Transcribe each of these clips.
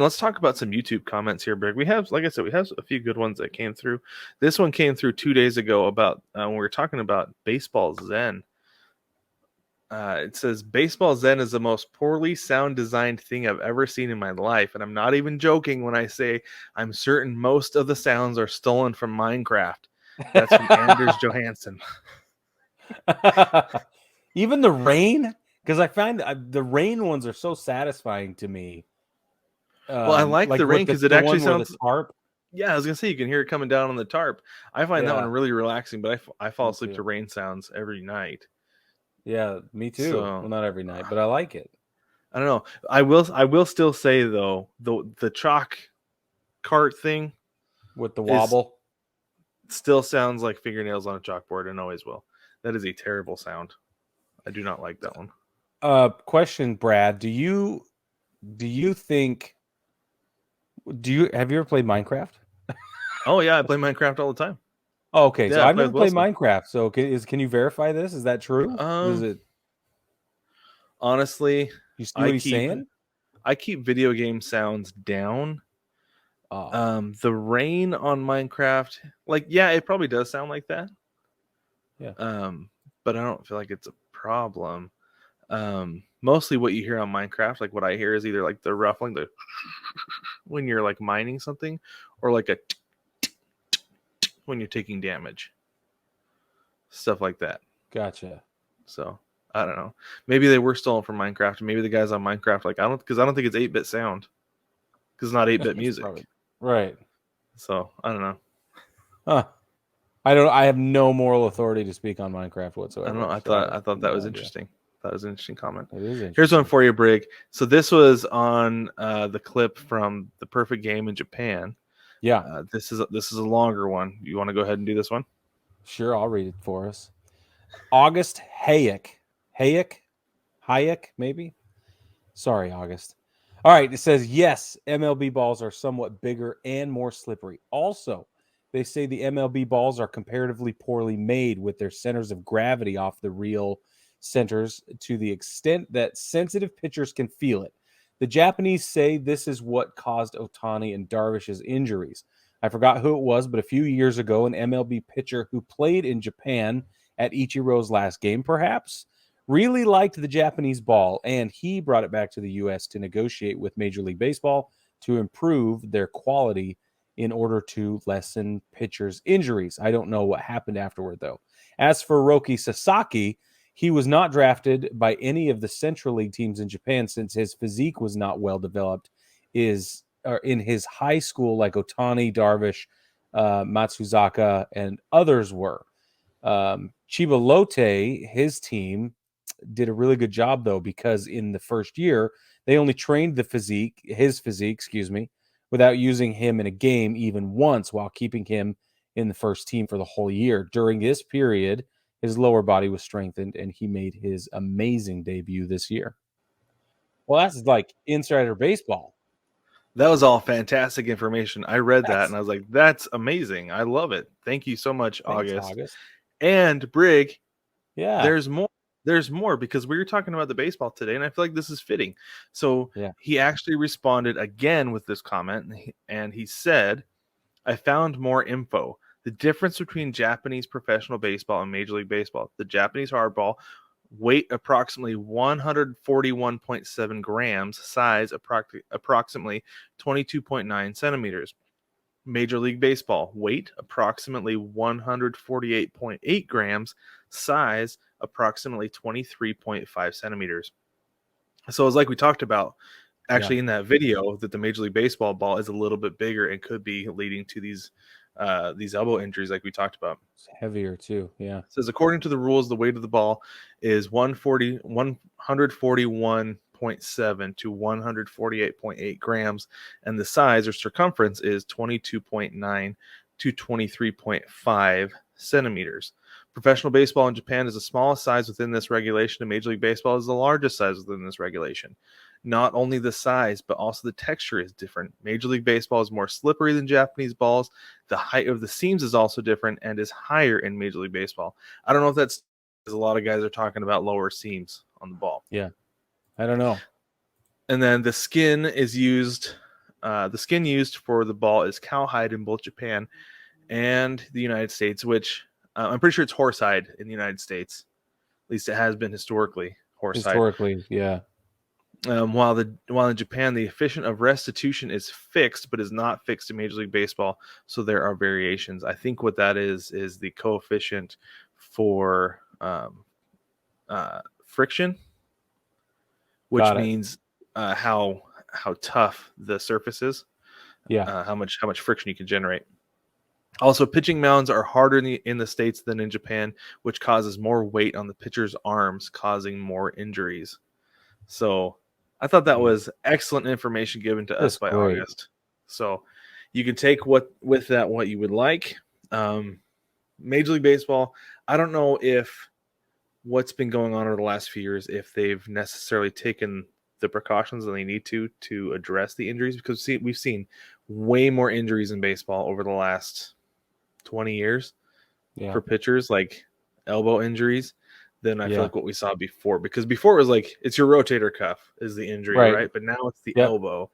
Let's talk about some YouTube comments here, Brig. We have, like I said, we have a few good ones that came through. This one came through 2 days ago about when we were talking about Baseball Zen. It says, Baseball Zen is the most poorly sound designed thing I've ever seen in my life. And I'm not even joking when I say I'm certain most of the sounds are stolen from Minecraft. That's from Anders Johansson. Even the rain, because I find the rain ones are so satisfying to me. Well, I like the rain because it actually sounds. The tarp. Yeah, I was gonna say you can hear it coming down on the tarp. I find that one Yeah. really relaxing, but I fall Me asleep too. to rain sounds every night. Yeah, me too. So Well, not every night, but I like it. I don't know. I will still say though, the chalk cart thing With the is wobble. still sounds like fingernails on a chalkboard and always will. That is a terrible sound. I do not like that one. Question, Brad, do you think have you ever played Minecraft? Oh yeah, I play Minecraft all the time. Oh, okay, so Yeah, I I've play never with played Wilson. Minecraft. So can you verify this? Is that true? Is it? Honestly, You see I what he's keep saying? I keep video game sounds down. Oh, The rain on Minecraft, like, yeah, it probably does sound like that. yeah. But I don't feel like it's a problem. Mostly what you hear on Minecraft, like what I hear is either like the ruffling, the when you're like mining something, or like a when you're taking damage, stuff like that. Gotcha. So I don't know. Maybe they were stolen from Minecraft. Maybe the guys on Minecraft, like, I don't think it's 8-bit sound because it's not 8-bit It's music. probably right. So I don't know. Huh. I have no moral authority to speak on Minecraft I whatsoever. don't know. So I I have thought that no was idea. interesting. That was an interesting comment. It is Here's one interesting. for you, Brig. So this was on the clip from the Perfect Game in Japan. Yeah. This is a longer one. You want to go ahead and do this one? Sure, I'll read it for us. August Hayek, maybe. Sorry, August. All right, it says yes, MLB balls are somewhat bigger and more slippery. Also, they say the MLB balls are comparatively poorly made with their centers of gravity off the real centers to the extent that sensitive pitchers can feel it. The Japanese say this is what caused Ohtani and Darvish's injuries. I forgot who it was, but a few years ago, an MLB pitcher who played in Japan at Ichiro's last game, perhaps, really liked the Japanese ball, and he brought it back to the U.S. to negotiate with Major League Baseball to improve their quality in order to lessen pitchers' injuries. I don't know what happened afterward, though. As for Roki Sasaki, he was not drafted by any of the Central League teams in Japan since his physique was not well developed. In his high school, like Ohtani, Darvish, Matsuzaka, and others were. Chiba Lotte, his team, did a really good job though, because in the first year they only trained his physique, without using him in a game even once, while keeping him in the first team for the whole year. During this period, his lower body was strengthened, and he made his amazing debut this year. Well, that's like insider baseball. That was all fantastic information. I read that That's and I was like, that's amazing. I love it. Thank you so much, Thanks, August. August. And Brig, Yeah, there's more. There's more because we were talking about the baseball today, and I feel like this is fitting. So yeah. he actually responded again with this comment, and he said, I found more info. The difference between Japanese professional baseball and Major League Baseball. The Japanese hardball, weight approximately 141.7 grams, size approximately 22.9 centimeters. Major League Baseball, weight approximately 148.8 grams, size approximately 23.5 centimeters. So it's like we talked about Yeah. actually in that video that the Major League Baseball ball is a little bit bigger and could be leading to these elbow injuries like we talked about. It's heavier too. Yeah. It says according to the rules, the weight of the ball is 141.7 to 148.8 grams, and the size or circumference is 22.9 to 23.5 centimeters. Professional baseball in Japan is the smallest size within this regulation, and Major League Baseball is the largest size within this regulation. Not only the size, but also the texture is different. Major League Baseball is more slippery than Japanese balls. The height of the seams is also different and is higher in Major League Baseball. I don't know if that's because a lot of guys are talking about lower seams on the ball. Yeah. I don't know. And then the skin is used The skin used for the ball is cowhide in both Japan and the United States, which I'm pretty sure it's horsehide in the United States. At least it has been historically horsehide. Historically, yeah. While in Japan, the efficient of restitution is fixed, but is not fixed in Major League Baseball. So there are variations. I think what that is the coefficient for friction, which Got it. means how tough the surface is, Yeah. how much friction you can generate. Also, pitching mounds are harder in the States than in Japan, which causes more weight on the pitcher's arms, causing more injuries. So I thought that was excellent information given to us That's by great. August. So you can take what you would like. Major League Baseball, I don't know if what's been going on over the last few years, if they've necessarily taken the precautions that they need to address the injuries, because we've seen way more injuries in baseball over the last 20 years for pitchers, like elbow injuries, than I feel like what we saw before. Because before it was like it's your rotator cuff is the injury, right? But now it's the elbow.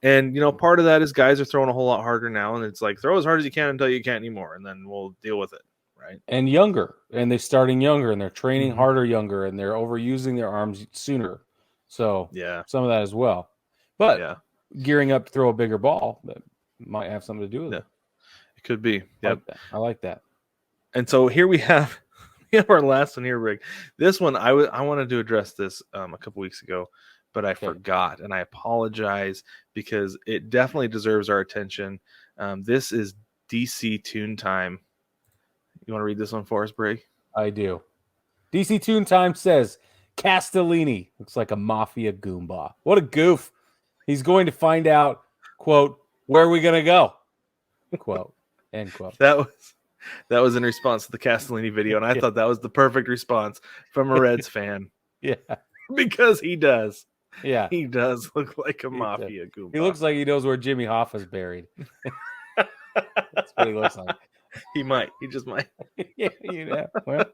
And part of that is guys are throwing a whole lot harder now, and it's like throw as hard as you can until you can't anymore, and then we'll deal with it, right? And younger, and they're starting younger, and they're training harder younger, and they're overusing their arms sooner. So some of that as well. But gearing up to throw a bigger ball, that might have something to do with it. It could be. I like that. And so here we have our last one here, Brig. This one I wanted to address this a couple weeks ago, but I forgot, and I apologize because it definitely deserves our attention. This is DC Tune Time. You want to read this one for us, Brig? I do. DC Tune Time says Castellini looks like a mafia goomba. What a goof! He's going to find out. Quote: Where are we gonna go? Quote. End quote. That was in response to the Castellini video, and I thought that was the perfect response from a Reds fan. Because he does. Yeah. He does look like a mafia goomba. He looks like he knows where Jimmy Hoffa's buried. That's what he looks like. He might. He just might. Well,